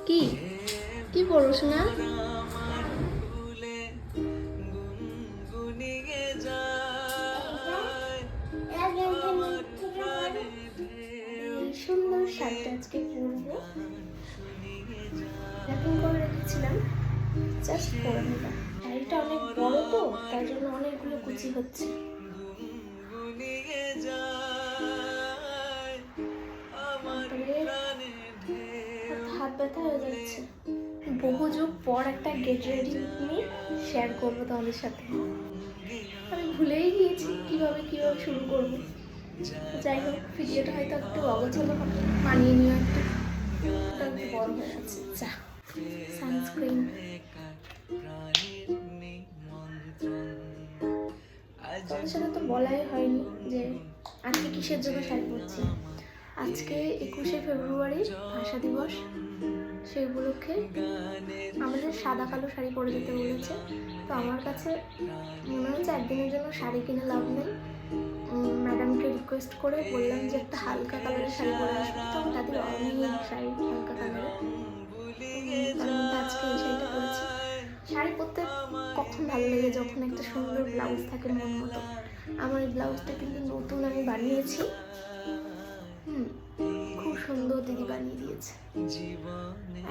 কি কি পড়োস না? সুন্দর শাড়িটা আজকে পরবো, এরকম করে রেখেছিলাম, জাস্ট পরে নিলাম। শাড়িটা অনেক বড় তো, তার জন্য অনেকগুলো কুচি হচ্ছে। হাত ব্যথা হয়ে যাচ্ছে। বহু যুগ পর একটা গেট রেডি নিয়ে শেয়ার করবো তোমাদের সাথে। আমি ভুলেই গিয়েছি কিভাবে শুরু করবো। যাই হোক, ভিডিওটা হয়তো একটু অগোছালো হবে, মানিয়ে নিও একটু বড় হয়ে যাচ্ছে। যা সানস্ক্রিন, তোমাদের সাথে তো বলাই হয়নি যে আজকে কিসের জন্য শাড়ি পরছি। আজকে 21শে ফেব্রুয়ারি ভাষা দিবস, সেই উপলক্ষে আমাদের সাদা কালো শাড়ি পরে যেতে বলেছে। তো আমার কাছে মনে হচ্ছে একদিনের জন্য শাড়ি কিনে লাভ নেই। ম্যাডামকে রিকোয়েস্ট করে বললাম যে একটা হালকা কালারের শাড়ি পরে আসবো। তো আমি তাদের অনেক শাড়ি হালকা কালারের, তার মধ্যে আজকে এই শাড়িটা পরেছি। শাড়ি পরতে কখন ভালো লাগে, যখন একটা সুন্দর ব্লাউজ থাকে মন মতো। আমার এই ব্লাউজটা কিন্তু নতুন আমি বানিয়েছি, খুব সুন্দর দিদি বানিয়ে দিয়েছে,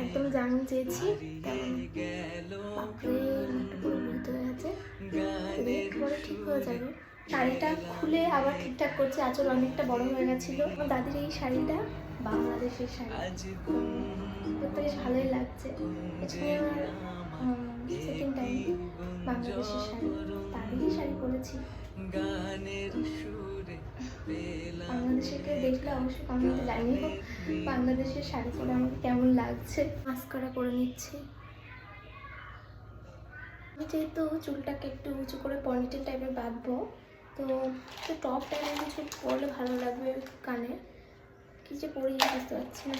একদম যেমন চেয়েছি তেমন। বাপরে মুখটা পুরো ভূত হয়ে গেছে, একবারে ঠিক হয়ে যাবে। শাড়িটা খুলে আবার ঠিকঠাক করছি, আঁচল অনেকটা বড় হয়ে গেছিল। আমার দাদির এই শাড়িটা বাংলাদেশের শাড়ি, বেশ ভালোই লাগছে। এখানে আমার সেকেন্ড টাইম বাংলাদেশের শাড়ি, তাদেরই শাড়ি পরেছি। বাংলাদেশে কেউ দেখলে অবশ্যই কমেন্টে জানিও বাংলাদেশের শাড়ি পরে আমাকে কেমন লাগছে। মাস্কারা করে নিচ্ছি। আমি যেহেতু চুলটাকে একটু উঁচু করে পনিটেল টাইপের বাঁধবো, তো টপ টাইপের কিছু পরলে ভালো লাগবে কানে। কী যে পরি বুঝতে পারছি না।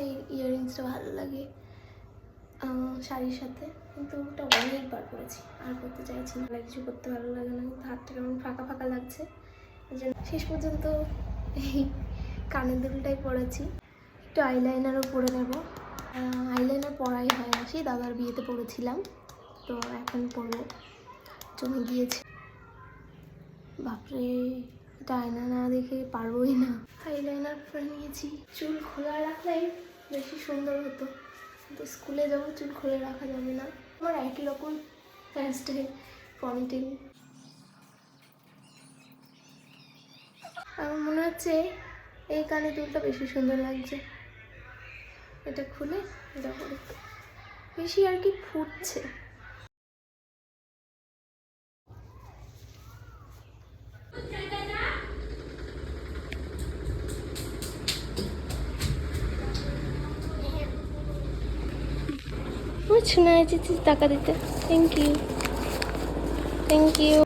এই ইয়াররিংসটা ভালো লাগে শাড়ির সাথে, কিন্তু ওটা অনেকবার পরেছি, আর করতে চাইছি না। কিছু করতে ভালো লাগে না, হাতটা কেমন ফাঁকা ফাঁকা লাগছে। শেষ পর্যন্ত এই কানের দুলটাই পরেছি। একটু আইলাইনারও পরে নেব। আইলাইনার পরাই হয় না, সেই দাদার বিয়েতে পরেছিলাম, তো এখন পরবো, জমে গিয়েছে। বাপরে, এটা আয়না না দেখে পারবোই না। আইলাইনার পরে নিয়েছি। চুল খোলা রাখলেই বেশি সুন্দর হতো, কিন্তু স্কুলে যাবো, চুল খুলে রাখা যাবে না। আমার একই রকম হেয়ারস্টাইল, পনিটেল। আমার মনে হচ্ছে এই কানে দুলটা বেশি সুন্দর লাগছে। এটা খুলে এটা করে বেশি আর কি ফুটছে। বুঝছো না, টাকা দিতে। Thank you, thank you.